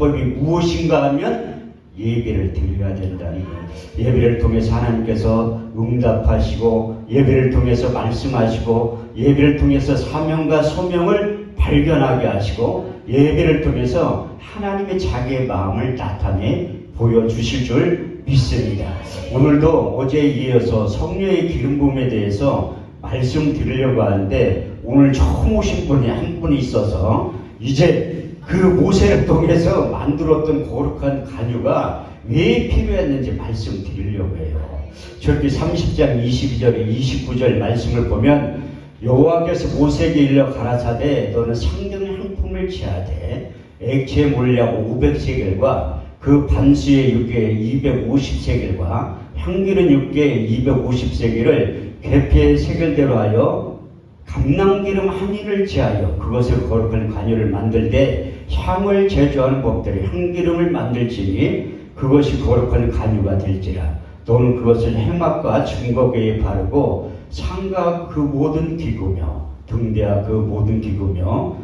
방법이 무엇인가 하면 예배를 드려야 된다는 거예요. 예배를 통해서 하나님께서 응답하시고, 예배를 통해서 말씀하시고, 예배를 통해서 사명과 소명을 발견하게 하시고, 예배를 통해서 하나님의 자기의 마음을 나타내 보여주실 줄 믿습니다. 오늘도 어제에 이어서 성령의 기름 부음에 대해서 말씀드리려고 하는데, 오늘 처음 오신 분이 한 분이 있어서 이제 그 모세를 통해서 만들었던 거룩한 간유가 왜 필요했는지 말씀드리려고 해요. 저렇게 30장 22절에 29절 말씀을 보면, 여호와께서 모세에게 일러 가라사대 너는 상등 한 품을 취하되 액체 몰약 500세겔과 그 반수의 육에 250세겔과 향기른 육에 250세겔을 계피의 세겔대로 하여 감람기름 한 일을 제하여 그것을 거룩한 간유를 만들 때 향을 제조하는 법대로 향기름을 만들지니 그것이 거룩한 간유가 될지라. 너는 그것을 해막과 증거궤에 바르고 상과 그 모든 기구며 등대와 그 모든 기구며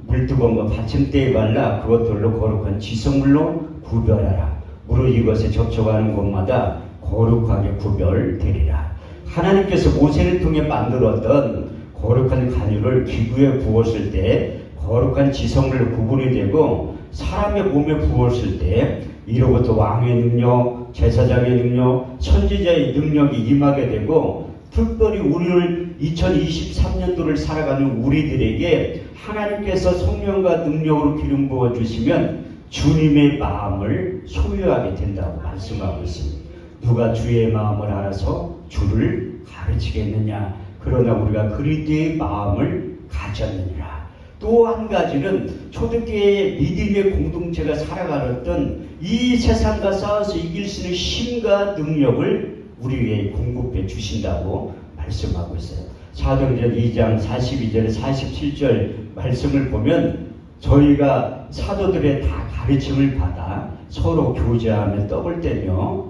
물두번과 받침대에 발라 그것들로 거룩한 지성물로 구별하라. 무릇 이것에 접촉하는 곳마다 거룩하게 구별되리라. 하나님께서 모세를 통해 만들었던 거룩한 간유를 기구에 부었을 때 거룩한 지성물로 구분이 되고, 사람의 몸에 부었을 때 이로부터 왕의 능력, 제사장의 능력, 선지자의 능력이 임하게 되고, 특별히 우리를 2023년도를 살아가는 우리들에게 하나님께서 성령과 능력으로 기름 부어주시면 주님의 마음을 소유하게 된다고 말씀하고 있습니다. 누가 주의 마음을 알아서 주를 가르치겠느냐. 그러나 우리가 그리스도의 마음을 가졌느니라. 또 한 가지는 초대교회의 믿음의 공동체가 살아가던 이 세상과 싸워서 이길 수 있는 힘과 능력을 우리에게 공급해 주신다고 말씀하고 있어요. 사도행전 2장 42절 47절 말씀을 보면, 저희가 사도들의 다 가르침을 받아 서로 교제하며 떡을 떼며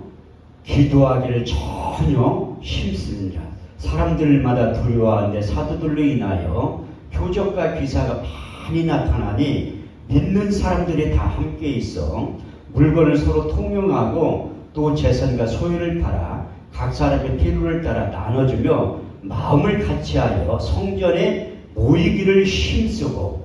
기도하기를 전혀 힘쓰느니라. 사람들마다 두려워하는데 사도들로 인하여 표적과 기사가 많이 나타나니 믿는 사람들이 다 함께 있어 물건을 서로 통용하고 또 재산과 소유를 팔아 각 사람의 필요를 따라 나눠주며 마음을 같이하여 성전에 모이기를 힘쓰고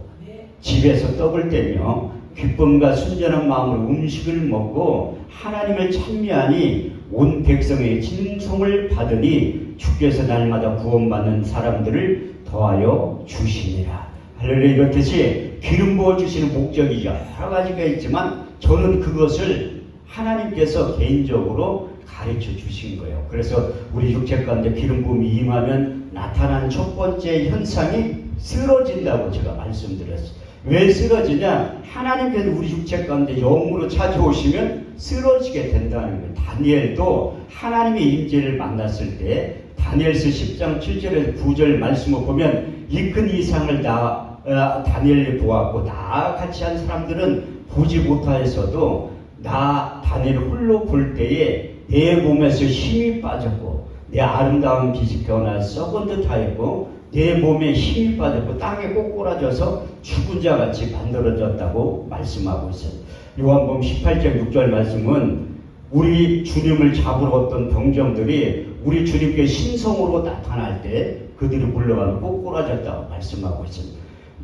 집에서 떡을 떼며 기쁨과 순전한 마음으로 음식을 먹고 하나님을 찬미하니 온 백성의 칭송을 받으니 주께서 날마다 구원받는 사람들을 더하여 주시니라. 할렐루야. 이렇듯이 기름 부어주시는 목적이 여러 가지가 있지만 저는 그것을 하나님께서 개인적으로 가르쳐 주신 거예요. 그래서 우리 육체 가운데 기름 부음이 임하면 나타나는 첫 번째 현상이 쓰러진다고 제가 말씀드렸어요. 왜 쓰러지냐? 하나님께서 우리 육체 가운데 영으로 찾아오시면 쓰러지게 된다는 거예요. 다니엘도 하나님의 임재를 만났을 때 다니엘서 10장 7절에서 9절 말씀을 보면, 이 큰 이상을 다니엘이 보았고 나 같이 한 사람들은 보지 못하였어도 나 다니엘 홀로 볼 때에 내 몸에서 힘이 빠졌고 내 아름다운 빛이 변화 썩은 듯 하였고 내 몸에 힘이 빠졌고 땅에 꼬꾸라져서 죽은 자같이 만들어졌다고 말씀하고 있어요. 요한복음 18장 6절 말씀은 우리 주님을 잡으러 왔던 병정들이 우리 주님께 신성으로 나타날 때 그들이 물러가면 꼬꾸라졌다고 말씀하고 있습니다.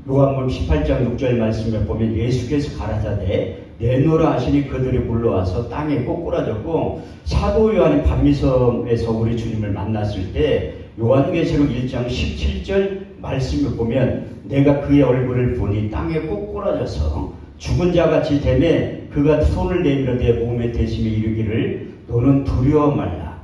요한복음 18장 6절 말씀에 보면 예수께서 가라사대 내노라 하시니 그들이 물러와서 땅에 꼬꾸라졌고, 사도 요한이 반미섬에서 우리 주님을 만났을 때 요한계시록 1장 17절 말씀을 보면 내가 그의 얼굴을 보니 땅에 꼬꾸라져서 죽은 자같이 되매 그가 손을 내밀어 내 몸에 대심에 이르기를 너는 두려워 말라.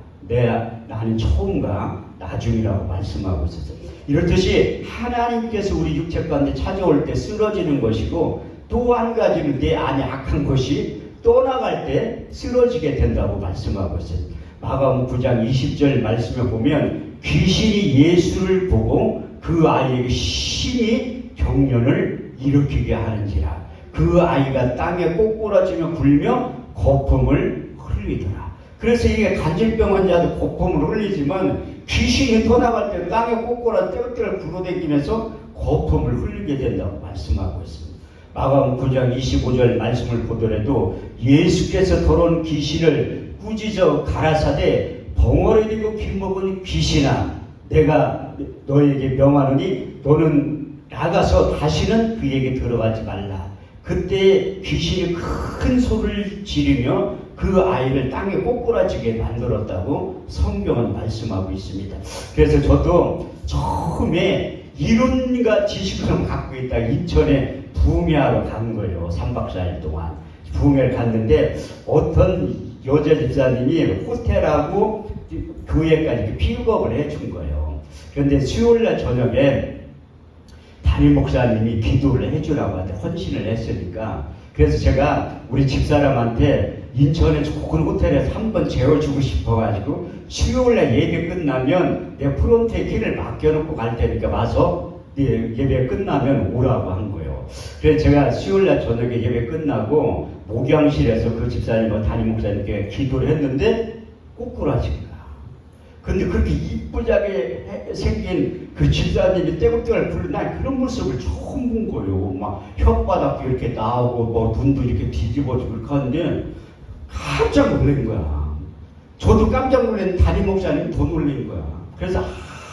나는 처음과 나중이라고 말씀하고 있었어요. 이렇듯이 하나님께서 우리 육체 가운데 찾아올 때 쓰러지는 것이고, 또 한 가지는 내 안에 악한 것이 떠나갈 때 쓰러지게 된다고 말씀하고 있어요. 마가복음 9장 20절 말씀에 보면 귀신이 예수를 보고 그 아이에게 심히 경련을 일으키게 하는지라. 그 아이가 땅에 꼬꾸라지며 굴며 거품을 흘리더라. 그래서 이게 간질병 환자도 거품을 흘리지만 귀신이 떠나갈 때 땅에 꼬꾸라 떼어떼어 굴어다니면서 거품을 흘리게 된다고 말씀하고 있습니다. 마가복음 9장 25절 말씀을 보더라도 예수께서 더러운 귀신을 꾸짖어 가라사대 벙어리 되고 길먹은 귀신아 내가 너에게 명하노니 너는 나가서 다시는 그에게 들어가지 말라. 그때 귀신이 큰 소리를 지르며 그 아이를 땅에 꼬꾸라지게 만들었다고 성경은 말씀하고 있습니다. 그래서 저도 처음에 이론과 지식을 갖고 있다 인천에 부흥회하러 간 거예요. 3박 4일 동안 부흥회를 갔는데 어떤 여자 집사님이 호텔하고 교회까지 픽업을 해준 거예요. 그런데 수요일날 저녁에 담임 목사님이 기도를 해주라고 하는데 헌신을 했으니까 그래서 제가 우리 집사람한테 인천에 좋은 호텔에서 한번 재워주고 싶어가지고 수요일날 예배 끝나면 내 프론트에 길을 맡겨놓고 갈 테니까 와서 예배 끝나면 오라고 한 거예요. 그래서 제가 수요일날 저녁에 예배 끝나고 목양실에서 그 집사님과 담임 목사님께 기도를 했는데 꼬꾸라진 거야. 근데 그렇게 이쁘게 생긴 그 집사님이 떼굴떼굴 부르는 난 그런 모습을 처음 본 거예요. 막 혓바닥도 이렇게 나오고 뭐 눈도 이렇게 뒤집어지고 그렇게 하는데 깜짝 놀란 거야. 저도 깜짝 놀랐는데 담임 목사님이 더 놀란 거야. 그래서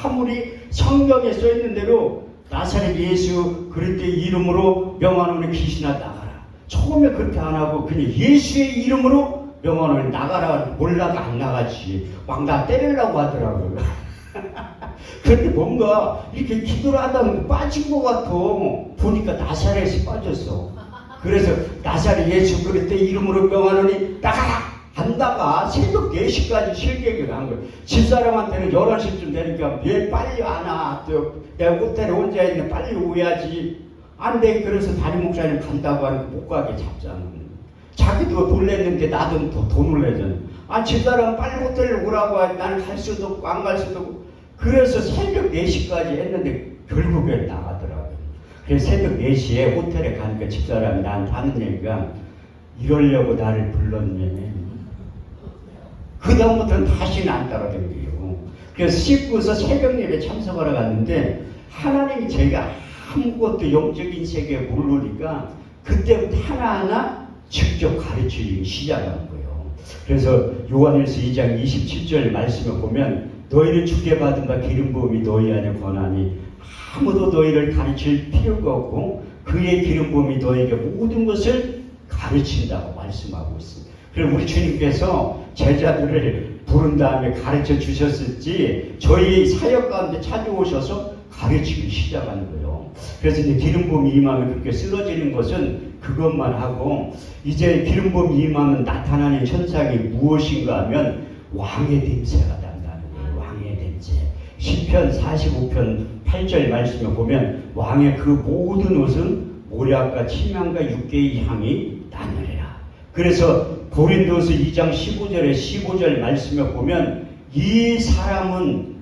아무리 성경에 써 있는 대로 나사렛 예수 그리스도의 이름으로 명하노니 귀신아 나가라. 처음에 그렇게 안 하고 그냥 예수의 이름으로 명하노니 나가라. 몰라도 안 나가지. 막 나 때리려고 하더라고요. 그런데 뭔가 이렇게 기도를 하다 보면 빠진 것 같아. 보니까 나사렛이 빠졌어. 그래서 나사렛 예수 그리스도의 이름으로 명하노니 나가라. 안 나가. 새벽 4시까지 실격을 한 거예요. 집사람한테는 11시쯤 되니까 왜 빨리 안 와? 또 내가 호텔에 혼자 있는데 빨리 오야지. 안 돼. 그래서 담임 목사님 간다고 하니까 못 가게 잡잖아. 자기도 놀랬는데 나도 더 놀래잖아. 아, 집사람 빨리 호텔에 오라고 하지. 나는 갈 수도 없고 안 갈 수도 없고. 그래서 새벽 4시까지 했는데 결국에 나가더라고요. 그래서 새벽 4시에 호텔에 가니까 집사람이 나한테 하는 얘기가 이러려고 나를 불렀네. 그 다음부터는 다시는 안 따라다녀요. 그래서 씻고서 새벽 예배 참석하러 갔는데 하나님이 제가 아무것도 영적인 세계에 모르니까 그때부터 하나하나 직접 가르치기 시작한 거예요. 그래서 요한일서 2장 27절 말씀을 보면 너희를 주게 받은 바 기름 부음이 너희 안에 권하니 아무도 너희를 가르칠 필요가 없고 그의 기름 부음이 너희에게 모든 것을 가르친다고 말씀하고 있습니다. 그리고 우리 주님께서 제자들을 부른 다음에 가르쳐 주셨을지 저희 사역 가운데 찾아오셔서 가르치기 시작하는 거예요. 그래서 이제 기름 부음이 임하면 그렇게 쓰러지는 것은 그것만 하고 이제 기름 부음이 임하면 나타나는 현상이 무엇인가 하면 왕의 냄새가 난다는 거예요. 왕의 냄새. 시편 45편 8절 말씀에 보면 왕의 그 모든 옷은 모략과 침향과 육개의 향이 나느니라. 그래서 고린도서 2장 15절 말씀에 보면 이 사람은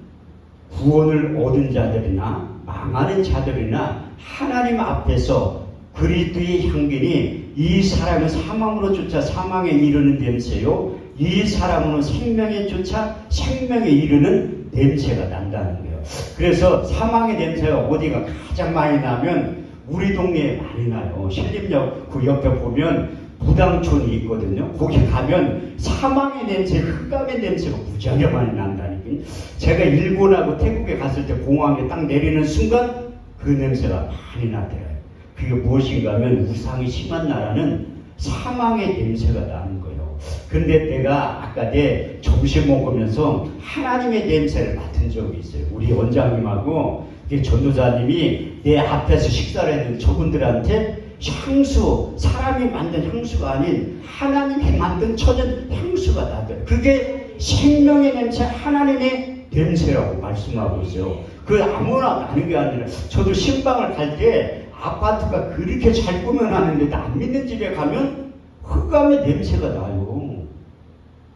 구원을 얻은 자들이나 망하는 자들이나 하나님 앞에서 그리스도의 향기니 이 사람은 사망으로 쫓아 사망에 이르는 냄새요 이 사람은 생명에 쫓아 생명에 이르는 냄새가 난다는 거예요. 그래서 사망의 냄새가 어디가 가장 많이 나면 우리 동네에 많이 나요. 신림역 그 옆에 보면 무당촌이 있거든요. 거기 가면 사망의 냄새, 흑암의 냄새가 무지하게 많이 난다니까. 제가 일본하고 태국에 갔을 때 공항에 딱 내리는 순간 그 냄새가 많이 나더라고요. 그게 무엇인가 하면 우상이 심한 나라는 사망의 냄새가 나는 거예요. 근데 내가 아까 내 점심 먹으면서 하나님의 냄새를 맡은 적이 있어요. 우리 원장님하고 전도사님이 내 앞에서 식사를 했는데 저분들한테 향수, 사람이 만든 향수가 아닌 하나님이 만든 천연 향수가 나더라고요. 그게 생명의 냄새, 하나님의 냄새라고 말씀하고 있어요. 그 아무나 나는 게 아니라 저도 신방을 갈 때 아파트가 그렇게 잘 꾸며놨는데 안 믿는 집에 가면 흑암의 냄새가 나요.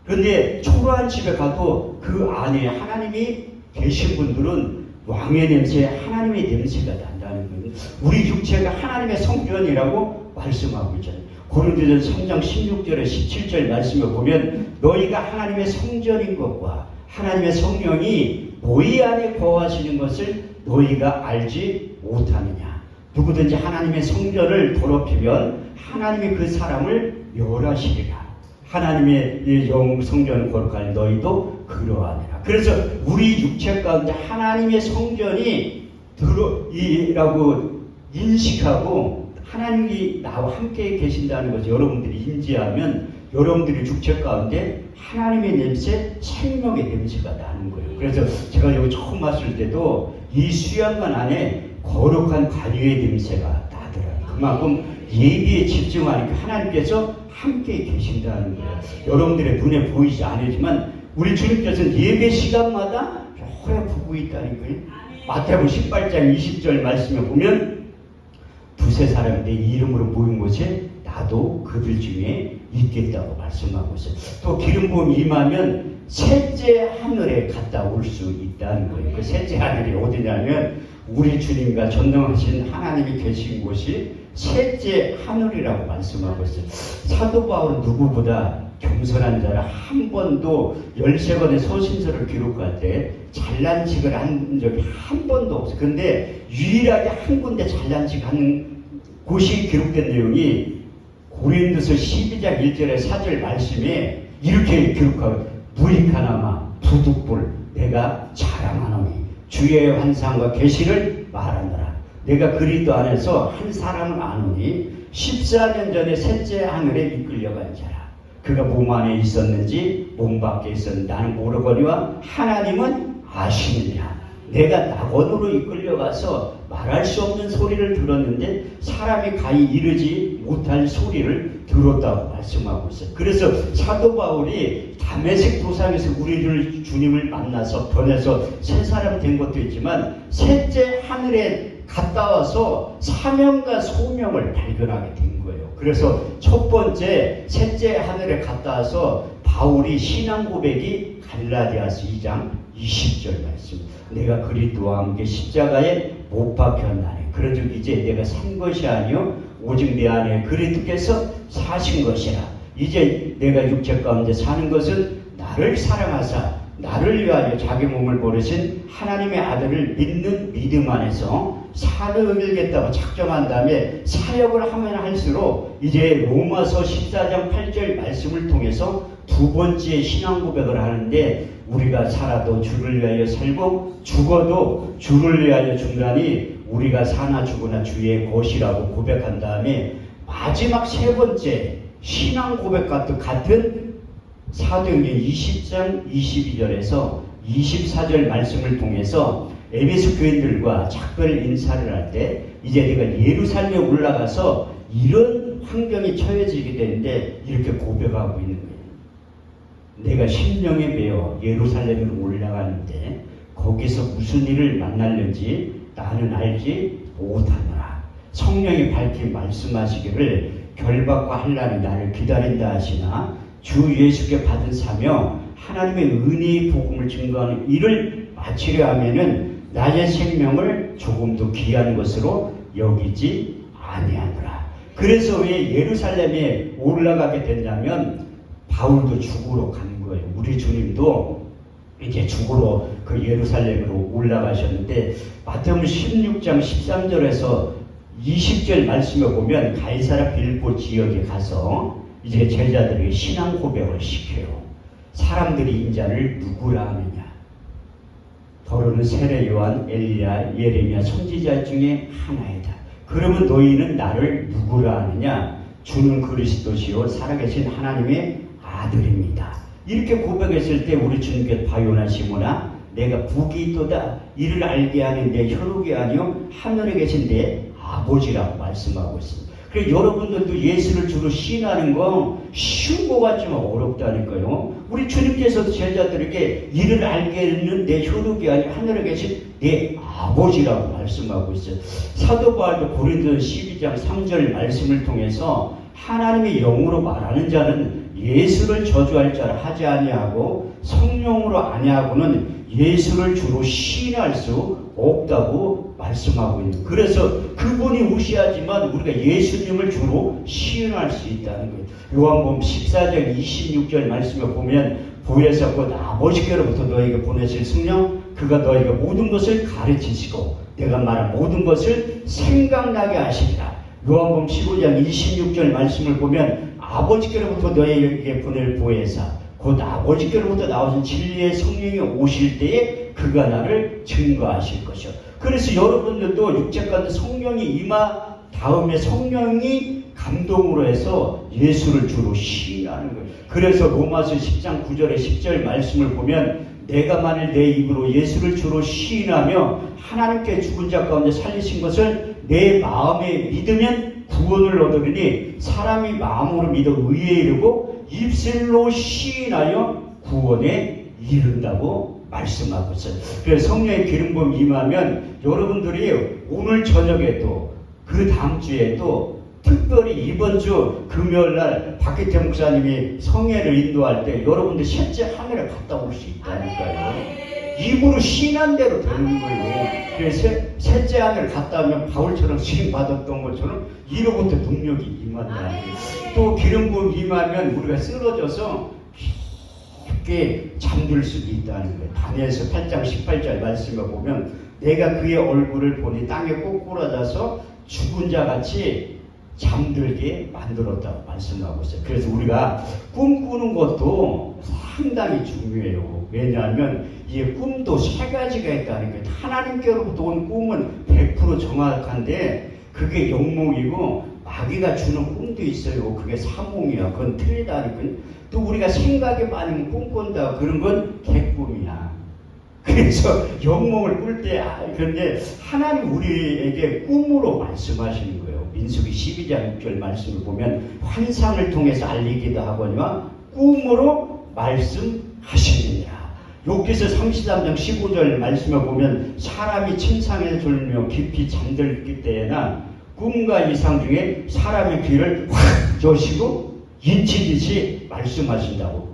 그런데 초라한 집에 가도 그 안에 하나님이 계신 분들은 왕의 냄새, 하나님의 냄새가 난다는 거예요. 우리 육체가 하나님의 성전이라고 말씀하고 있잖아요. 고린도전서 3장 16절에 17절 말씀을 보면 너희가 하나님의 성전인 것과 하나님의 성령이 너희 안에 거하시는 것을 너희가 알지 못하느냐. 누구든지 하나님의 성전을 더럽히면 하나님이 그 사람을 멸하시리라. 하나님의 이 성전을 거룩하니 너희도 그러하니라. 그래서 우리 육체 가운데 하나님의 성전이 이라고 인식하고 하나님이 나와 함께 계신다는 것을 여러분들이 인지하면 여러분들이 육체 가운데 하나님의 냄새, 생명의 냄새가 나는 거예요. 그래서 제가 여기 처음 왔을 때도 이 수양관 안에 거룩한 관유의 냄새가 나더라고요. 그만큼 예비에 집중하니까 하나님께서 함께 계신다는 거예요. 여러분들의 눈에 보이지 않지만 우리 주님께서는 예배 시간마다 오래 보고 있다는 거예요. 마태복음 18장 20절 말씀에 보면 두세 사람이 내 이름으로 모인 곳에 나도 그들 중에 있겠다고 말씀하고 있어요. 또 기름 부음이 임하면 셋째 하늘에 갔다 올 수 있다는 거예요. 그 셋째 하늘이 어디냐면 우리 주님과 전능하신 하나님이 계신 곳이 셋째 하늘이라고 말씀하고 있어요. 사도 바울은 누구보다 겸손한 자라 한 번도 13권의 서신서를 기록할 때 잘난 척을 한 적이 한 번도 없어요. 그런데 유일하게 한 군데 잘난 척하는 곳이 기록된 내용이 고린도서 12장 1절의 4절 말씀에 이렇게 기록하고 무익하나마 부득불 내가 자랑하노니 주의 환상과 계시를 말하노라. 내가 그리스도 안에서 한 사람을 아노니 14년 전에 셋째 하늘에 이끌려간 자라. 그가 몸 안에 있었는지 몸 밖에 있었는지 나는 모르거니와 하나님은 아시느냐. 내가 낙원으로 이끌려가서 말할 수 없는 소리를 들었는데 사람이 가히 이르지 못할 소리를 들었다고 말씀하고 있어요. 그래서 사도 바울이 다메섹 도상에서 우리를 주님을 만나서 변해서 새 사람 된 것도 있지만 셋째 하늘에 갔다 와서 사명과 소명을 발견하게 된 거예요. 그래서 첫 번째 셋째 하늘에 갔다 와서 바울이 신앙 고백이 갈라디아서 2장 20절 말씀. 내가 그리스도와 함께 십자가에 못 박혔나니 그런즉 이제 내가 산 것이 아니요 오직 내 안에 그리스도께서 사신 것이라. 이제 내가 육체 가운데 사는 것은 나를 사랑하사 나를 위하여 자기 몸을 버리신 하나님의 아들을 믿는 믿음 안에서 살아가겠다고 작정한 다음에 사역을 하면 할수록 이제 로마서 14장 8절 말씀을 통해서 두 번째 신앙 고백을 하는데 우리가 살아도 주를 위하여 살고 죽어도 주를 위하여 죽나니 우리가 사나 죽으나 주의 것이라고 고백한 다음에 마지막 세 번째 신앙 고백과 같은 사도행전 20장 22절에서 24절 말씀을 통해서 에베소 교인들과 작별 인사를 할 때 이제 내가 예루살렘에 올라가서 이런 환경이 처해지게 되는데 이렇게 고백하고 있는 거예요. 내가 심령에 매어 예루살렘으로 올라가는데 거기서 무슨 일을 만날는지 나는 알지 못하노라. 성령이 밝히 말씀하시기를 결박과 환난이 나를 기다린다 하시나 주 예수께 받은 사명 하나님의 은혜의 복음을 증거하는 일을 마치려 하면은 나의 생명을 조금도 귀한 것으로 여기지 아니하노라. 그래서 왜 예루살렘에 올라가게 됐냐면 바울도 죽으러 간 거예요. 우리 주님도 이제 죽으러 그 예루살렘으로 올라가셨는데 마태복음 16장 13절에서 20절 말씀에 보면 가이사랴 빌립보 지역에 가서 이제 제자들에게 신앙 고백을 시켜요. 사람들이 인자를 누구라 하느냐. 더러는 세례 요한, 엘리야, 예레미야 선지자 중에 하나이다. 그러면 너희는 나를 누구라 하느냐. 주는 그리스도시요 살아계신 하나님의 아들입니다. 이렇게 고백했을 때 우리 주님께 바요나 시모나 내가 북이 있도다 이를 알게 하는 내 혈육이 아니요 하늘에 계신 내 아버지라고 말씀하고 있습니다. 그래서 여러분들도 예수를 주로 시인하는 거 쉬운 것 같지만 어렵다니까요. 우리 주님께서도 제자들에게 이를 알게 하는 내 혈육이 아니요 하늘에 계신 내 아버지라고 말씀하고 있어요. 사도 바울도 고린도서 12장 3절 말씀을 통해서 하나님의 영으로 말하는 자는 예수를 저주할 자를 하지 아니하고 성령으로 아니하고는 예수를 주로 시인할 수 없다고 말씀하고 있는. 그래서 그분이 무시하지만 우리가 예수님을 주로 시인할 수 있다는 거예요. 요한복음 14장 26절 말씀에 보면 보혜사 곧 아버지께로부터 너에게 보내실 성령 그가 너희가 모든 것을 가르치시고 내가 말한 모든 것을 생각나게 하시리라. 요한복음 15장 26절 말씀을 보면 아버지께로부터 너희에게 보낼 보혜사 곧 아버지께로부터 나오신 진리의 성령이 오실 때에 그가 나를 증거하실 것이요. 그래서 여러분들도 육체가운데 성령이 임하 다음에 성령이 감동으로 해서 예수를 주로 시인하는 거예요. 그래서 로마서 10장 9절에 10절 말씀을 보면 내가 만일 내 입으로 예수를 주로 시인하며 하나님께 죽은 자 가운데 살리신 것을 내 마음에 믿으면 구원을 얻으리니 사람이 마음으로 믿어 의에 이르고 입술로 시인하여 구원에 이른다고 말씀하고 있어요. 그래서 성령의 기름 부음 임하면 여러분들이 오늘 저녁에도 그 다음 주에도 특별히 이번 주 금요일날 박기태 목사님이 성회를 인도할 때 여러분들 셋째 하늘에 갔다 올 수 있다니까요. 입으로 시인한 대로 되는 거예요. 그래서 셋째 하늘 갔다 오면 바울처럼 시인 받았던 것처럼 이로부터 능력이 임한다. 또 기름 부음 임하면 우리가 쓰러져서 깊게 잠들 수도 있다는 거예요. 다니엘서 8장 18절 말씀을 보면 내가 그의 얼굴을 보니 땅에 꼬꾸라져서 죽은 자 같이 잠들게 만들었다고 말씀하고 있어요. 그래서 우리가 꿈꾸는 것도 상당히 중요해요. 왜냐하면 이 꿈도 세 가지가 있다는 거예요. 하나님께로부터 온 꿈은 100% 정확한데 그게 영몽이고 마귀가 주는 꿈도 있어요. 그게 사몽이야. 그건 틀리다는 거예요. 또 우리가 생각이 많으면 꿈꾼다. 그런 건 개꿈이야. 그래서 영몽을 꿀 때 그런데 하나님 우리에게 꿈으로 말씀하시는 거예요. 민수기 12장 6절 말씀을 보면 환상을 통해서 알리기도 하거니와 꿈으로 말씀하시느니라. 욥기서 33장 15절 말씀을 보면 사람이 침상에 졸며 깊이 잠들기 때에나 꿈과 이상 중에 사람의 귀를 확 여시고 인치듯이 말씀하신다고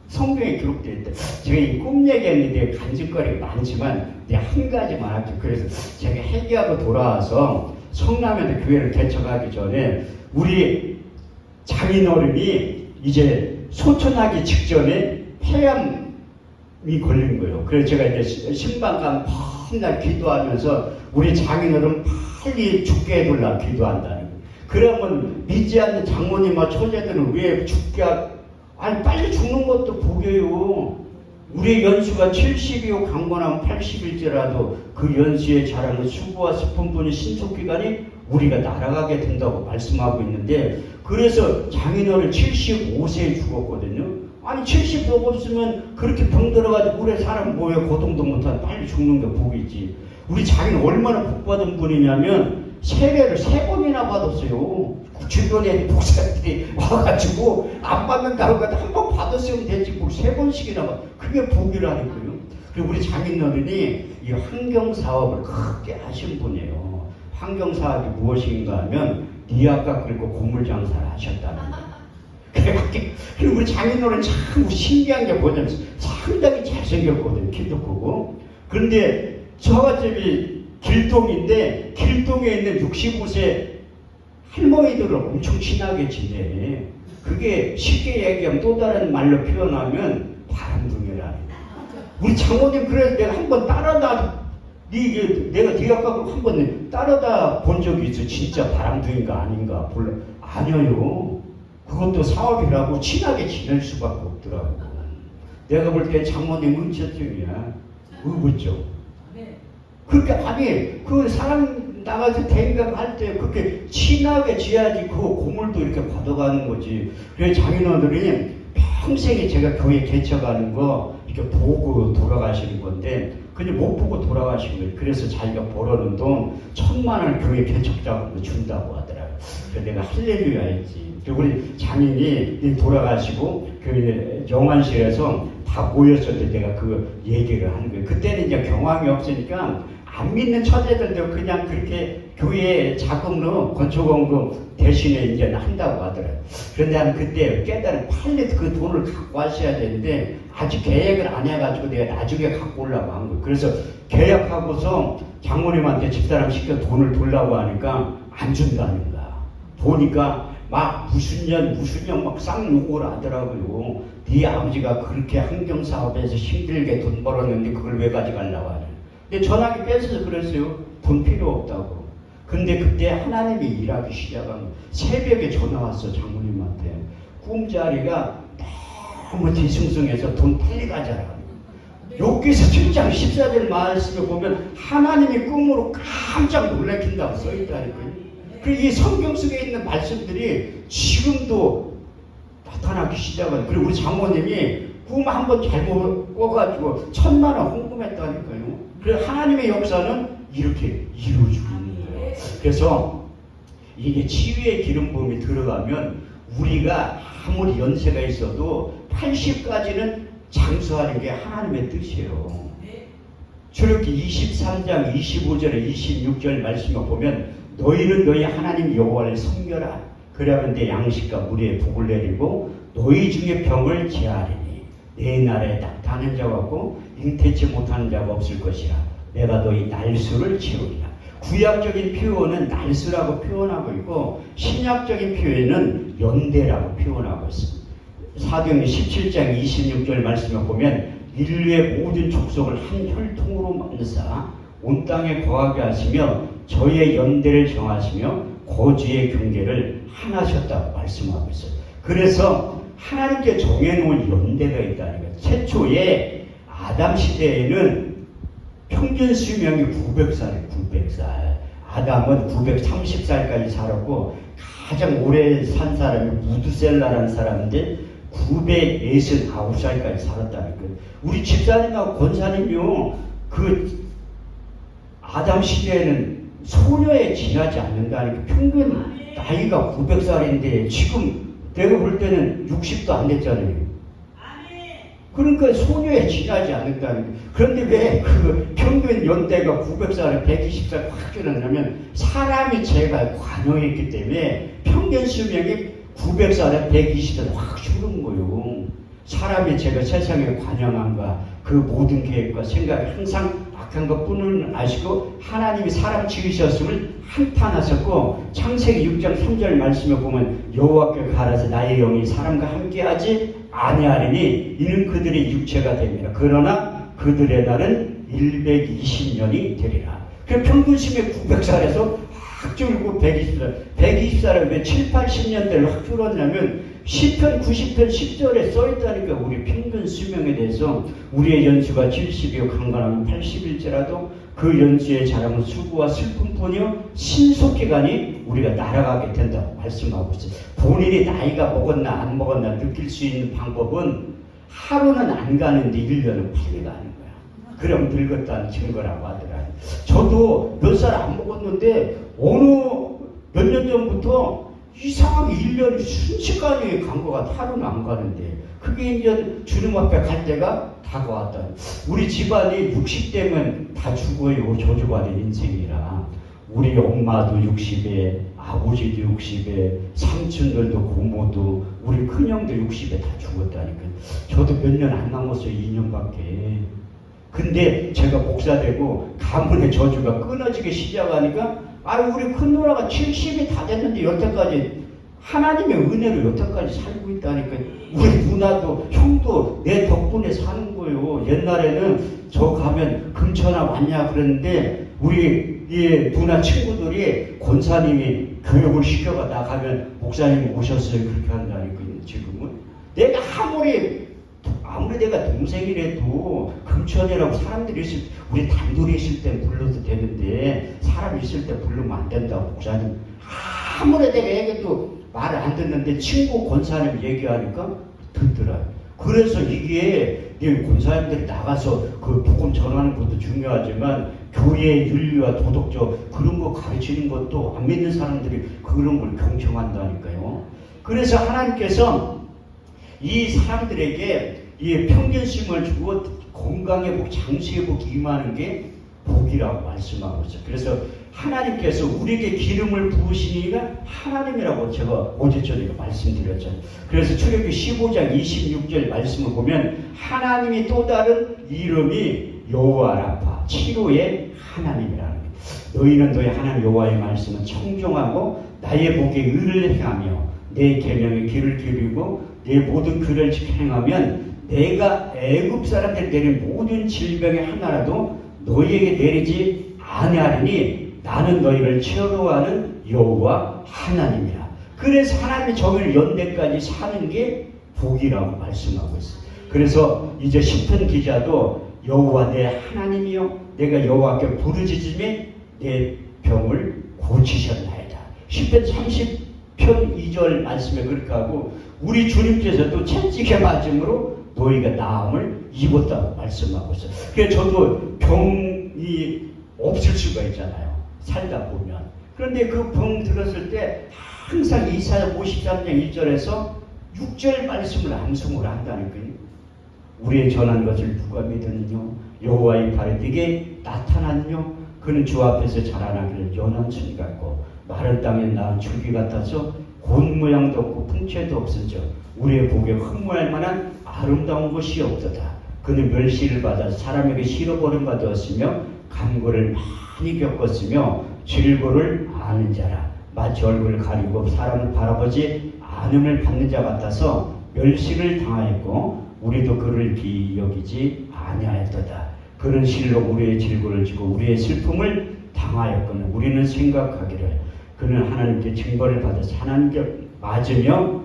성경에 기록되어 있다. 제가 이 꿈 얘기했는데 간직거리가 많지만 한 가지만 할게요. 그래서 제가 회개하고 돌아와서 성남에도 교회를 개척하기 전에 우리 장인어른이 이제 소천하기 직전에 폐암이 걸린 거예요. 그래서 제가 이제 신방감 맨날 기도하면서 우리 장인어른 빨리 죽게 해달라 기도한다는 거예요. 그러면 믿지 않는 장모님과 처제들은 왜 죽게 아니 빨리 죽는 것도 복이에요. 우리 연수가 70이요 강건하면 80일째라도 그 연수에 자라는 수고와 슬픈 분이 신속기간이 우리가 날아가게 된다고 말씀하고 있는데 그래서 장인어른 75세에 죽었거든요. 아니 70 넘었으면 그렇게 병들어가지고 오래 사람 뭐에 고통도 못한 빨리 죽는 게 복이지. 우리 장인은 얼마나 복받은 분이냐면 세례를 3번이나 받았어요. 주변에 목사들이 와가지고 안 받는다고 해도 한 번 받았으면 되지 뭘 3번씩이나 받아. 그게 복이라는 거예요. 그리고 우리 장인어른이 이 환경사업을 크게 하신 분이에요. 환경사업이 무엇인가 하면 니아까 그리고 고물장사를 하셨다는 거예요. 그리고 우리 장인어른 참 신기한 게 뭐냐면 상당히 잘생겼거든요. 키도 크고. 그런데 저같이 길동인데 길동에 있는 65세 할머니들을 엄청 친하게 지내. 그게 쉽게 얘기하면 또 다른 말로 표현하면 바람둥이라는. 우리 장모님 그래서 내가 한번 따라다 내가 대학가고 한번 따라다 본 적이 있어. 진짜 바람둥이인가 아닌가 몰라. 아니에요. 그것도 사업이라고 친하게 지낼 수밖에 없더라고. 내가 볼 때 장모님 은처증이야. 의구죠. 그렇게 아니 그 사람 나가서 대인각 할 때 그렇게 친하게 지어야지 그 고물도 이렇게 받아가는 거지. 그래서 장인어른이 평생에 제가 교회 개척하는 거 이렇게 보고 돌아가시는 건데 그냥 못 보고 돌아가신 거예요. 그래서 자기가 벌어놓은 돈 1,000만 원을 교회 개척자금으로 준다고 하더라고요. 그래서 내가 할렐루야 했지. 그리고 우리 장인이 돌아가시고 그 영안실에서 다 모였을 때 내가 그 얘기를 하는 거예요. 그때는 이제 경황이 없으니까 안 믿는 처제들도 그냥 그렇게 교회 자금으로 건축원금 대신에 이제 한다고 하더라고요. 그런데 나는 그때 깨달은 빨리 그 돈을 갖고 하셔야 되는데 아직 계획을 안 해가지고 내가 나중에 갖고 오려고 한 거예요. 그래서 계약하고서 장모님한테 집사람 시켜 돈을 돌라고 하니까 안 준다는 거야. 보니까 막 무슨 년 막 쌍욕을 하더라고요. 네 아버지가 그렇게 환경사업에서 힘들게 돈 벌었는데 그걸 왜 가져가려고 하냐. 근데 전화기 뺏어서 그랬어요. 돈 필요 없다고. 근데 그때 하나님이 일하기 시작한 거예요. 새벽에 전화 왔어, 장모님한테. 꿈자리가 너무 뒤숭숭해서 돈 빨리 가져라. 여기서 7장 14절 말씀을 보면 하나님이 꿈으로 깜짝 놀래킨다고 써있다니까요. 그리고 이 성경 속에 있는 말씀들이 지금도 나타나기 시작한. 그리고 우리 장모님이 꿈 한번 잘못 꿔가지고 1,000,000원 헌금했다니까요. 그래서 하나님의 역사는 이렇게 이루어지고 있는 거예요. 그래서 이게 치유의 기름 부음이 들어가면 우리가 아무리 연세가 있어도 80까지는 장수하는 게 하나님의 뜻이에요. 출애굽기 23장 25절에 26절 말씀을 보면 너희는 너희 하나님 여호와를 섬겨라. 그러면 내 양식과 물에 복을 내리고 너희 중에 병을 제하리니 내 나라에 나타나는 자가 없고 잉태치 못하는 자가 없을 것이라. 내가 너희 날수를 채우리라. 구약적인 표현은 날수라고 표현하고 있고 신약적인 표현은 연대라고 표현하고 있습니다. 사도행전 17장 26절 말씀을 보면 인류의 모든 족속을 한 혈통으로 만드사 온 땅에 거하게 하시며 저의 연대를 정하시며 거주의 경계를 하나셨다고 말씀하고 있어요. 그래서 하나님께 정해놓은 연대가 있다는 거예요. 최초에 아담 시대에는 평균 수명이 900살이에요. 900살. 아담은 930살까지 살았고 가장 오래 산 사람이 무드셀라라는 사람인데 969살까지 살았다는 거예요. 우리 집사님하고 권사님이요, 그 아담 시대에는 소녀에 지나지 않는다는 게 평균 나이가 900살인데 지금 내가 볼 때는 60도 안 됐잖아요. 그러니까 소녀에 지나지 않는다는 거예요. 그런데 왜 그 평균 연대가 900살, 120살 확 줄었냐면 사람이 죄가 관여했기 때문에 평균 수명이 900살에 120살 확 줄은 거예요. 사람이 제가 세상에 관영한가 그 모든 계획과 생각이 항상 악한 것뿐을 아시고 하나님이 사람 지으셨음을 한탄하셨고 창세기 6장 3절 말씀에 보면 여호와께 가라사 나의 영이 사람과 함께하지 아니하리니 이는 그들의 육체가 됩니다. 그러나 그들의 날은 120년이 되리라. 그 평균 수명이 900살에서 확 줄고 120살. 120살은 왜 7, 80년대를 확 줄었냐면 시편 90편 10절에 써있다니까. 우리 평균 수명에 대해서 우리의 연수가 70이요 강건하면 80일째라도 그 연수의 자랑은 수고와 슬픔뿐이요 신속히 가니 우리가 날아가게 된다고 말씀하고 있어요. 본인이 나이가 먹었나 안 먹었나 느낄 수 있는 방법은 하루는 안 가는데 1년은 빨리 가는 거야. 그럼 늙었다는 증거라고 하더라. 저도 몇 살 안 먹었는데 어느 몇 년 전부터 이상하게 1년이 순식간에 간 것 같아. 하루는 안 가는데. 그게 이제 주님 앞에 갈 때가 다가왔다. 우리 집안이 60대면 다 죽어요. 저주받은 인생이라. 우리 엄마도 60에, 아버지도 60에, 삼촌들도 고모도, 우리 큰형도 60에 다 죽었다니까. 저도 몇 년 안 남았어요. 2년밖에. 근데 제가 목사 되고 가문의 저주가 끊어지기 시작하니까 우리 큰 누나가 70이 다 됐는데 여태까지 하나님의 은혜로 여태까지 살고 있다니까. 우리 누나도 형도 내 덕분에 사는 거예요. 옛날에는 저 가면 금천아 왔냐 그랬는데 우리 누나 친구들이 권사님이 교육을 시켜가 나가면 목사님 오셨어요 그렇게 한다니까. 지금은 내가 아무리 내가 동생이라도 금천이라고 사람들이 있을 때 우리 단둘이 있을 때 불러도 되는데 사람 있을 때 부르면 안 된다고 목사님. 아무리 내가 얘기해도 말을 안 듣는데 친구 권사님 얘기하니까 듣더라. 그래서 이게 권사님들이 나가서 그 복음 전하는 것도 중요하지만 교회의 윤리와 도덕적 그런 거 가르치는 것도 안 믿는 사람들이 그런 걸 경청한다니까요. 그래서 하나님께서 이 사람들에게 이 평균심을 주고 건강의 복, 장수의 복이 임하는 게 복이라고 말씀하고 있어요. 그래서 하나님께서 우리에게 기름을 부으시니가 하나님이라고 제가 어제 저녁에 말씀드렸잖아요. 그래서 출애굽기 15장 26절 말씀을 보면 하나님이 또 다른 이름이 여호와 라파, 치료의 하나님이라는 거예요. 너희는 너희 하나님 여호와의 말씀은 청종하고 나의 복에 의를 행하며 내 계명의 길을 기르고 내 모든 글을 행하면 내가 애굽 사람들이 내린 모든 질병의 하나라도 너희에게 내리지 아니하리니 나는 너희를 최고하는 여호와 하나님이라. 그래서 하나님의 정의를 연대까지 사는 게 복이라고 말씀하고 있어요. 그래서 이제 시편 기자도 여호와 내 하나님이여 내가 여호와께 부르짖음에 내 병을 고치셨나이다. 시편 30편 2절 말씀에 그렇게 하고 우리 주님께서도 채찍에 맞음으로 너희가 나음을 입었다고 말씀하고 있어요. 그래서 저도 병이 없을 수가 있잖아요. 살다 보면. 그런데 그 병 들었을 때 항상 이사야 53장 1절에서 6절 말씀을 암송을 한다니까요. 우리의 전한 것을 누가 믿었느냐? 여호와의 발에 네게 나타났느냐? 그는 주 앞에서 자라나기를 연한 순 같고 마른 땅에 낳은 줄기 같아서 곤 모양도 없고 풍채도 없으죠. 우리의 복에 흥분할 만한 아름다운 것이 없도다. 그는 멸시를 받아 사람에게 실어버림 받았으며 간고를 많이 겪었으며 질고를 아는 자라. 마치 얼굴을 가리고 사람을 바라보지 않음을 받는 자 같아서 멸시를 당하였고 우리도 그를 기여기지 아니하였도다. 그는 실로 우리의 질고를 지고 우리의 슬픔을 당하였거늘 우리는 생각하기를 그는 하나님께 징벌을 받아서 하나님께 맞으며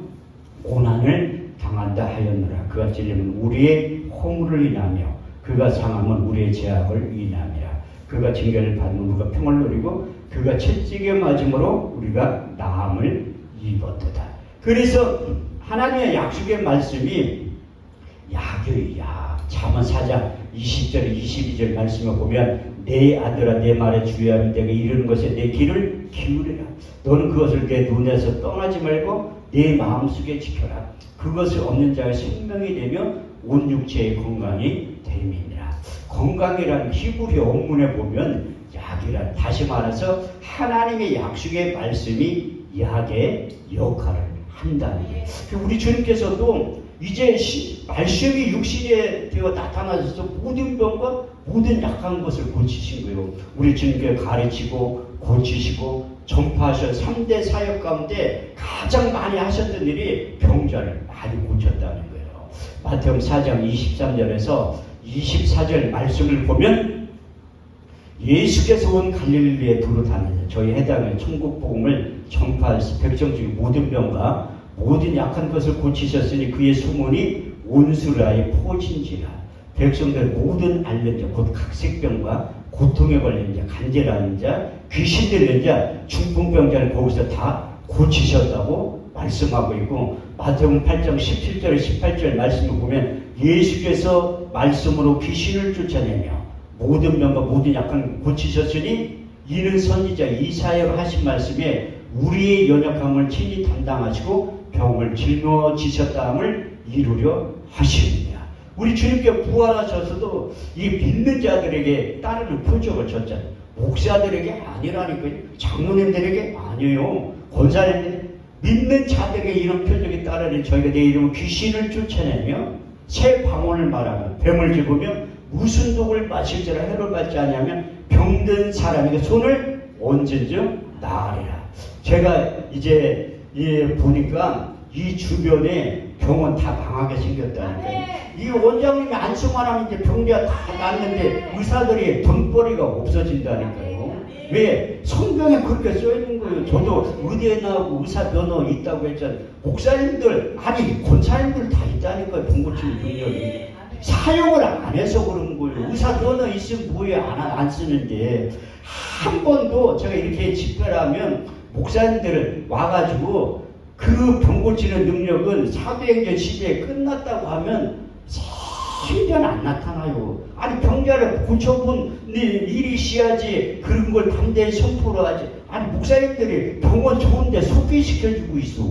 고난을 당한다 하였노라. 그가 찔림은 우리의 허물을 인하며 그가 상함은 우리의 죄악을 인함이라. 그가 징계를 받으면 우리가 평을 누리고 그가 채찍에 맞음으로 우리가 나음을 입었도다. 그래서 하나님의 약속의 말씀이 약의 약. 잠언 4장 20절 22절 말씀을 보면 내 아들아 내 말에 주의하면 내가 이르는 것에 내 귀를 기울이라. 너는 그것을 내 눈에서 떠나지 말고 내 마음속에 지켜라. 그것을 얻는 자의 생명이 되며 온 육체의 건강이 됨이니라. 건강이란 히브리 원문에 보면 약이란, 다시 말해서 하나님의 약속의 말씀이 약의 역할을 한다는 거예요. 우리 주님께서도 이제 말씀이 육신에 되어 나타나셔서 모든 병과 모든 약한 것을 고치신 거예요. 우리 주님께 가르치고 고치시고 전파하신 3대 사역 가운데 가장 많이 하셨던 일이 병자를 많이 고쳤다는 거예요. 마태복음 4장 23절에서 24절 말씀을 보면 예수께서 온 갈릴리에 두루 다니는 저희 해당의 천국 복음을 전파해서 백성 중에 모든 병과 모든 약한 것을 고치셨으니 그의 소문이 온수라에 퍼진지라. 백성들 모든 앓는 자, 곧 각색병과 고통에 걸린 자, 간절한 자, 귀신 들린 자, 중풍병자를 거기서 다 고치셨다고 말씀하고 있고, 마태복음 8장 17절 18절 말씀을 보면 예수께서 말씀으로 귀신을 쫓아내며 모든 병과 모든 약한 고치셨으니 이는 선지자 이사야가 하신 말씀에 우리의 연약함을 친히 담당하시고 병을 짊어지셨다함을 이루려 하십니다. 우리 주님께 부활하셔서도 이 믿는 자들에게 따르는 표적을 줬잖아요. 목사들에게 아니라니까요. 장로님들에게 아니에요. 권사님들 믿는 자들에게 이런 표적이 따르는 저희가 내 이름으로 귀신을 쫓아내며 새 방언을 말하며 뱀을 집으며 무슨 독을 마실지라 해를 받지 아니하면 병든 사람에게 손을 얹은즉 나으리라. 제가 이제 보니까 이 주변에 병원 다 망하게 생겼다니까요. 이 원장님이 안수만 하면 이제 병자 다 낫는데 의사들이 돈벌이가 없어진다니까요. 왜? 성경에 그렇게 써있는 거예요. 저도 의대에 나오고 의사 면허 있다고 했잖아요. 목사님들, 아니 권사님들 다 있다니까요. 병 고치는 능력이. 사용을 안 해서 그런 거예요. 의사 면허 있으면 뭐에 안 쓰는데. 한 번도 제가 이렇게 집회를 하면 목사님들 와가지고 그 병 고치는 능력은 사도행전 시대에 끝났다고 하면 생전 안 나타나요. 아니 병자를 고쳐본 일이 있어야지 그런 걸 담대히 선포를 하지. 아니 목사님들이 병원 좋은데 소개시켜주고 있어.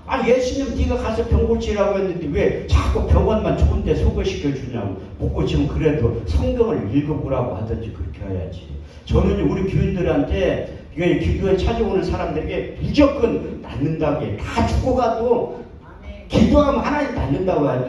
아니 예수님 네가 가서 병 고치라고 했는데 왜 자꾸 병원만 좋은데 소개시켜주냐고. 못 고치면 그래도 성경을 읽어보라고 하든지 그렇게 해야지. 저는 우리 교인들한테 기도에 찾아오는 사람들에게 무조건 낫는다고 해. 다 죽어가도 기도하면 하나님 낫는다고 한다.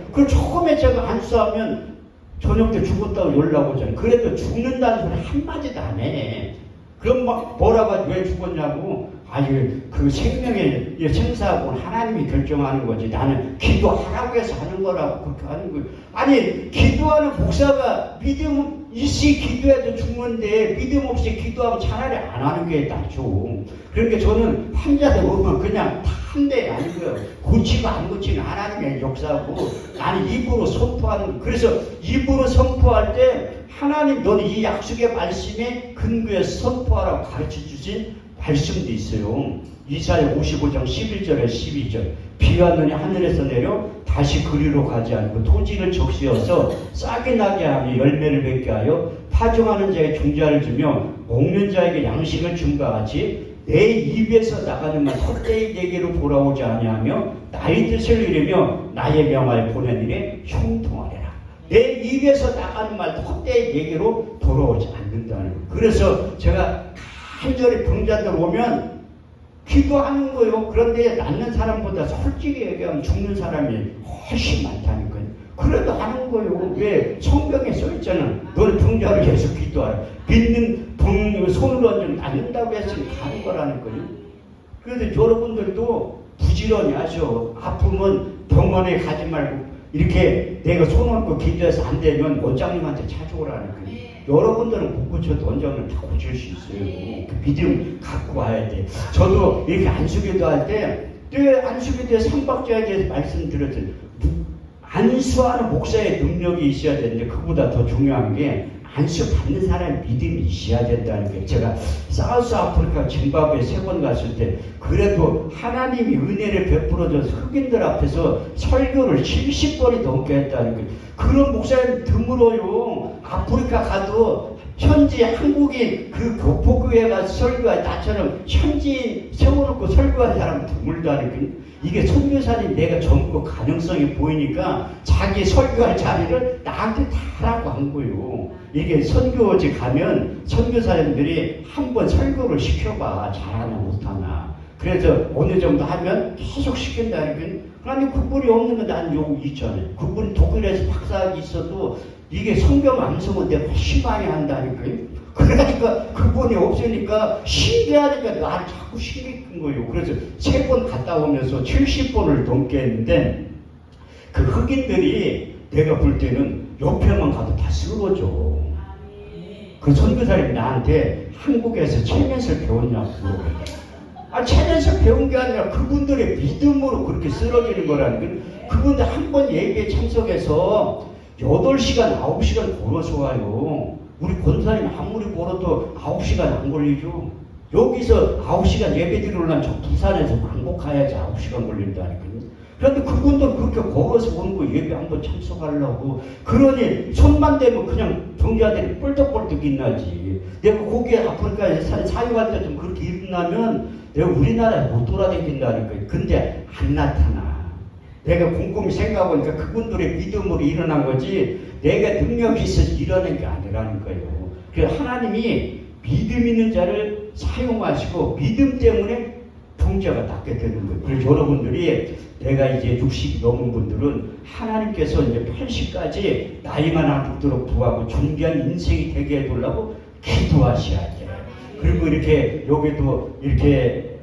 그걸 처음에 제가 안수하면 저녁 때 죽었다고 연락 오잖아요. 그래도 죽는다는 소리 한마디도 안 해. 그럼 막 뭐라고 왜 죽었냐고. 아유, 그 생명의 생사하고는 하나님이 결정하는 거지. 나는 기도하라고 해서 하는 거라고 그렇게 하는 거예요. 아니, 기도하는 목사가 믿음 있이 기도해도 죽는데 믿음 없이 기도하면 차라리 안 하는 게 낫죠. 그러니까 저는 환자들 오면 그냥 한대 아니고요. 고치고 안 고치는 하나님의 역사고 나는 입으로 선포하는 거예요. 그래서 입으로 선포할 때 하나님 너는 이 약속의 말씀에 근거해서 선포하라고 가르쳐 주신 말씀도 있어요. 이사야 55장 11절에 12절 비 왔느니 하늘에서 내려 다시 그리로 가지 않고 토지를 적시어서 싹이 나게 하며 열매를 맺게 하여 파종하는 자에게 종자를 주며 먹는 자에게 양식을 줌과 같이 내 입에서 나가는 말 헛되이 내게로 돌아오지 아니하며 나의 뜻을 이루며 나의 명하여 보낸 일에 형통하리라. 내 입에서 나가는 말 헛되이 내게로 돌아오지 않는다는 거예요. 그래서 제가 간절히 병자들 오면 기도하는 거예요. 그런데 낫는 사람보다 솔직히 얘기하면 죽는 사람이 훨씬 많다는 거예요. 그래도 하는 거예요. 왜? 성경에 써있잖아. 너는 병자를 위해서 기도하라. 믿는 손으로 얹으면 낫는다고 했으니 가는 거라는 거예요. 그런데 여러분들도 부지런히 하셔. 아프면 병원에 가지 말고 이렇게 내가 손 얹고 기도해서 안 되면 원장님한테 찾아오라는 거예요. 여러분들은 못 고쳐도 원장님 다 고칠 수 있어요. 그 믿음 갖고 와야 돼. 저도 이렇게 안수기도 할 때, 안수기도에 삼박자에 대해서 말씀드렸잖아요. 안수하는 목사의 능력이 있어야 되는데 그보다 더 중요한 게 안수 받는 사람의 믿음이 있어야 된다는 게 제가 사우스 아프리카 짐바브웨 3번 갔을 때 그래도 하나님이 은혜를 베풀어줘서 흑인들 앞에서 설교를 70번이 넘게 했다는 거예요. 그런 목사님 드물어요. 아프리카 가도 현지 한국인 그 교포교회 가서 설교한 나처럼 현지인 세워놓고 설교한 사람 드물다는 거예요. 이게 선교사님 내가 젊고 가능성이 보이니까 자기 설교할 자리를 나한테 다라고 한 거예요. 이게 선교지 가면 선교사님들이 한번 설교를 시켜봐. 잘하나 못하나. 그래서 어느 정도 하면 계속 시킨다는 게 아니 그분이 없는 건 난 여기 있잖아요. 그분 독일에서 박사학위 있어도 이게 성경 암송은 내가 훨씬 많이 한다니까요. 그러니까 그분이 없으니까 신기하니까 나를 자꾸 신기한 거예요. 그래서 3번 갔다 오면서 70번을 넘게 했는데 그 흑인들이 내가 볼 때는 옆에만 가도 다 쓰러져. 그 선교사님이 나한테 한국에서 체면을 배웠냐고. 체면을 배운 게 아니라 그분들의 믿음으로 그렇게 쓰러지는 거라는 게 그분들 한 번 예배에 참석해서 8시간, 9시간 걸어서 와요. 우리 권사님 아무리 걸어도 9시간 안 걸리죠. 여기서 9시간 예배 드리려면 저 부산에서 왕복 가야지 9시간 걸린다니까요. 그런데 그분들 그렇게 걸어서 오는 거 예배 한번 참석하려고. 그러니 손만 대면 그냥 병자들이 뻘떡뻘떡 일나지. 내가 거기에 아프리카에 사역할 때 좀 그렇게 일어나면 내가 우리나라에 못 돌아다닌다니까요. 근데 안 나타나. 내가 곰곰이 생각해보니까 그분들의 믿음으로 일어난 거지 내가 능력이 있어서 일어난 게 아니라는 거예요. 그래서 하나님이 믿음 있는 자를 사용하시고 믿음 때문에 병자가 낫게 되는 거예요. 그래서 여러분들이 내가 이제 60이 넘은 분들은 하나님께서 이제 80까지 나이만 안 죽도록 구하고 존귀한 인생이 되게 해보려고 기도하셔야 돼요. 그리고 이렇게 여기도 이렇게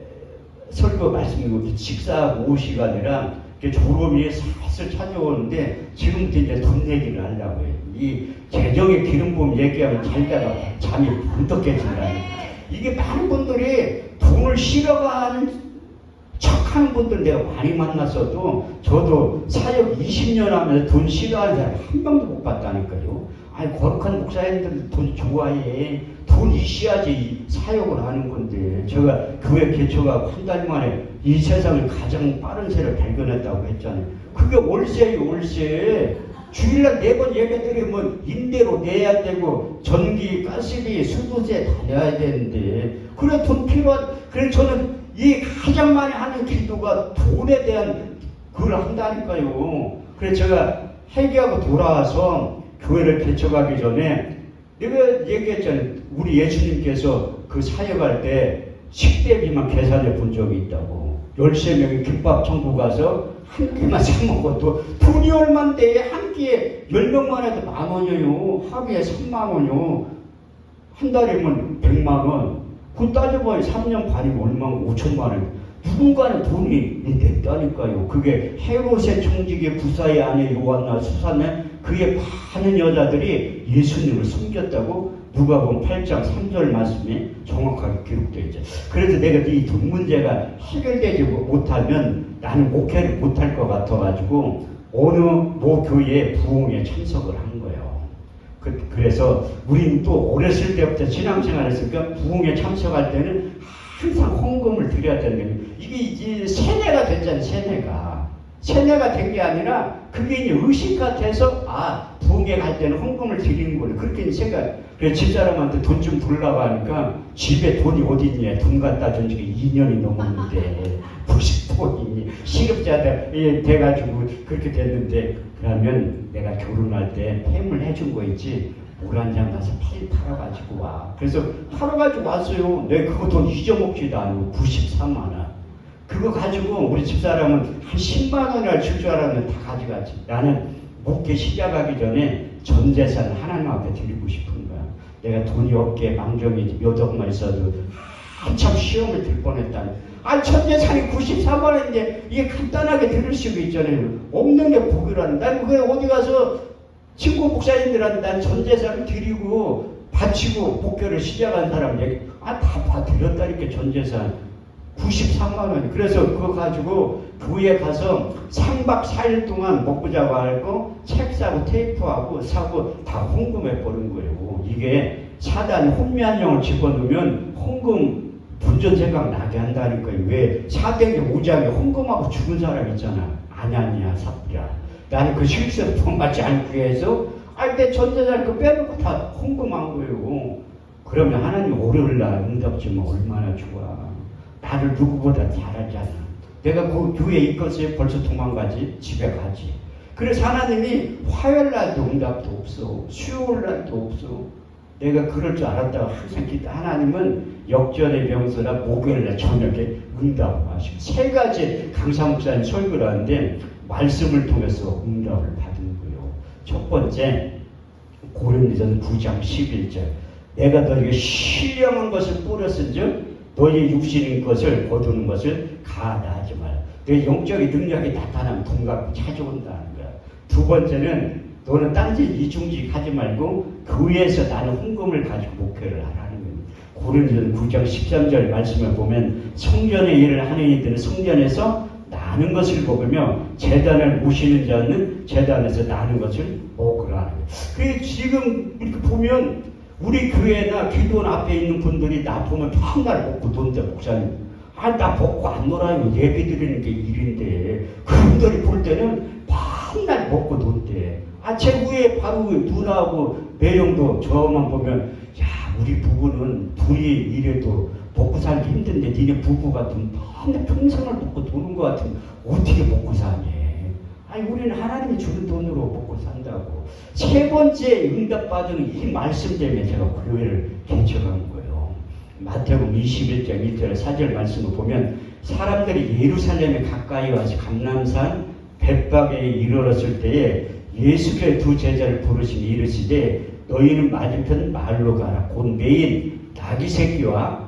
설교 말씀이고 식사하고 오시가 아니라 졸업이 슬슬 찾아오는데 지금부터 이제 돈 내기를 하려고 해요. 이 재정의 기름 부음 얘기하면 잘다가 잠이 번뜩 깨진다. 이게 많은 분들이 돈을 실어가는 척하는 분들 내가 많이 만났어도 저도 사역 20년 하면서 돈 실어하는 사람 한 명도 못 봤다니까요. 아니 거룩한 목사님들 돈 좋아해. 돈 있어야지 사역을 하는 건데 제가 교회 개초가 한 달 만에 이 세상을 가장 빠른 새를 발견했다고 했잖아요. 그게 월세예요. 월세. 주일날 4번 예배 드리면 임대로 내야 되고 전기, 가스비, 수도세 다 내야 되는데 그래 돈 필요한. 그래 저는 이 가장 많이 하는 기도가 돈에 대한 그걸 한다니까요. 그래서 제가 회개하고 돌아와서 교회를 개척하기 전에 내가 얘기했잖아요. 우리 예수님께서 그 사역할 때 식대비만 계산해 본 적이 있다고. 13명이 김밥 천국 가서 한 끼만 사 먹어도 돈이 얼만데 한 끼에 10명만 해도 10,000원이요. 하루에 30,000원이요. 한 달이면 100만 원. 그 따져봐야 3년 반이면 얼마나 5천만 원. 누군가는 돈이 냈다니까요. 그게 헤롯의 총직의 부사의 아내 요한나 수사네 그의 많은 여자들이 예수님을 숨겼다고 누가복음 8장 3절 말씀에 정확하게 기록되어 있죠. 그래서 내가 이 돈 문제가 해결되지 못하면 나는 목회를 못할 것 같아가지고 어느 모 교회에 부흥에 참석을 한 거예요. 그래서 우리는 또 어렸을 때부터 신앙생활했으니까 부흥에 참석할 때는 항상 헌금을 드려야 되는 거예요. 이게 이제 세뇌가 됐잖아요. 세뇌가 된 게 아니라 그게 이제 의식 같아서 부흥회 갈 때는 헌금을 드리는 거예요. 그렇게 생각. 그래서 집사람한테 돈 좀 달라고 하니까 집에 돈이 어디 있냐. 돈 갖다 준 지가 2년이 넘었는데 무슨 돈이 있니. 시급자 돼가지고 그렇게 됐는데 그러면 내가 결혼할 때 팸을 해준 거 있지. 물 한 잔 가서 팔아가지고 와. 그래서 팔아가지고 왔어요. 내가 그거 돈 잊어먹지도 않고 93만 원. 그거 가지고 우리 집사람은 한 10만 원을 줄 줄 알았는데 다 가져갔지. 나는 목회 시작하기 전에 전 재산 하나님 앞에 드리고 싶은 거야. 내가 돈이 없게 망정이 몇 억만 있어도 한참 시험을 들 뻔했다는. 전 재산이 94만 원인데 이게 간단하게 들을 수가 있잖아요. 없는 게 복이라는. 난 그게 어디 가서 친구 목사님들한테 난 전 재산을 드리고 바치고 목회를 시작한 사람 얘기 다 드렸다니까. 전 재산 93만 원. 그래서 그거 가지고 교회 가서 3박 4일 동안 먹고 자고 하고 책 사고 테이프하고 사고 다 헌금해 버린 거예요. 이게 사단이 혼미한 영을 집어넣으면 헌금 본전 생각 나게 한다니까요. 왜 사대기 5장에 헌금하고 죽은 사람 있잖아. 아냐니아 삽비라. 나는 그 실수를 본받지 않기 위해서 내 전재산 그 빼놓고 다 헌금한 거예요. 그러면 하나님 월요일날 응답 주면 얼마나 좋아. 나를 누구보다 잘 알잖아. 내가 그 교회에 있겠어요? 벌써 도망가지? 집에 가지. 그래서 하나님이 화요일날도 응답도 없어. 수요일날도 없어. 내가 그럴 줄 알았다고 항상 기도. 하나님은 역전의 명수나 목요일날 저녁에 응답하시고 3가지 강사 목사님 설교를 하는데 말씀을 통해서 응답을 받은 거예요. 첫 번째 고린도전서 9장 11절 내가 너에게 신령한 것을 뿌렸은즉 너의 육신인 것을 거두는 것을 가다하지 마라. 내 영적인 능력이 나타나면 돈 갖고 찾아온다는 거야. 두 번째는 너는 딴짓 이중직 하지 말고 교회에서 나는 헌금을 가지고 목회를 하라는 거예요. 고린도전서 9장 13절 말씀을 보면 성전의 일을 하는 이들은 성전에서 나는 것을 먹으며 제단을 모시는 자는 제단에서 나는 것을 먹으라 하는 거예요. 그게 지금 이렇게 보면 우리 교회나 기도원 앞에 있는 분들이 나 보면 맨날 먹고 논대 목사님. 나 먹고 안 놀아요. 예배 드리는 게 일인데. 그분들이 볼 때는 맨날 먹고 논대. 제 위에 바로 누나하고 매형도 저만 보면 우리 부부는 둘이 이래도 먹고 살기 힘든데 니네 부부 같으면 맨날 평생을 먹고 도는 것 같으면 어떻게 먹고 사니? 우리는 하나님이 주는 돈으로 먹고 산다고. 세 번째 응답받은 이 말씀 때문에 제가 교회를 개척한 거예요. 마태복음 21장 1절 4절 말씀을 보면 사람들이 예루살렘에 가까이 와서 감람산 벳박에 이르렀을 때에 예수께서 두 제자를 부르시니 이르시되 너희는 맞은편 마을로 가라. 곧 매인 나귀 새끼와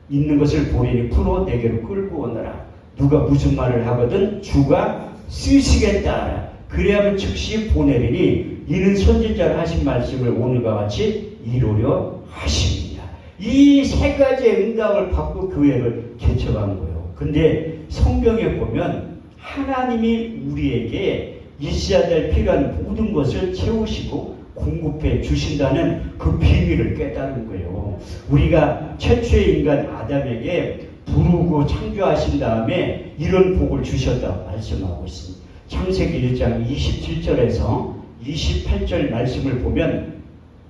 있는 것을 보리니 풀어 내게로 끌고 오너라. 누가 무슨 말을 하거든 주가 쓰시겠다. 그래야만 즉시 보내리니 이는 선지자가 하신 말씀을 오늘과 같이 이루려 하십니다. 이 3가지의 응답을 받고 교회를 개척한 거예요. 근데 성경에 보면 하나님이 우리에게 있어야 될 필요한 모든 것을 채우시고 공급해 주신다는 그 비밀을 깨달은 거예요. 우리가 최초의 인간 아담에게 부르고 창조하신 다음에 이런 복을 주셨다고 말씀하고 있습니다. 창세기 1장 27절에서 28절 말씀을 보면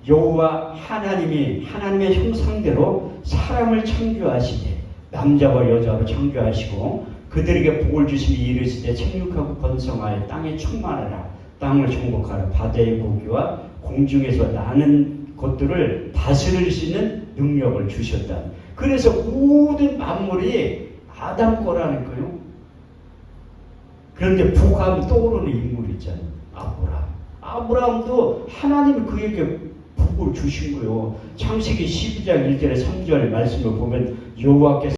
여호와 하나님이 하나님의 형상대로 사람을 창조하시되 남자와 여자로 창조하시고 그들에게 복을 주시니 이르시되 생육하고 번성하여 땅에 충만하라. 땅을 정복하라. 바다의 고기와 공중에서 나는 것들을 다스릴 수 있는 능력을 주셨다. 그래서 모든 만물이 아담 거라는 거예요. 그런데 복하면 떠오르는 인물이 있잖아요. 아브라함. 아브라함도 하나님이 그에게 복 복을 주신 거요. 창세기 12장 1절에 3절 말씀을 보면 여호와께서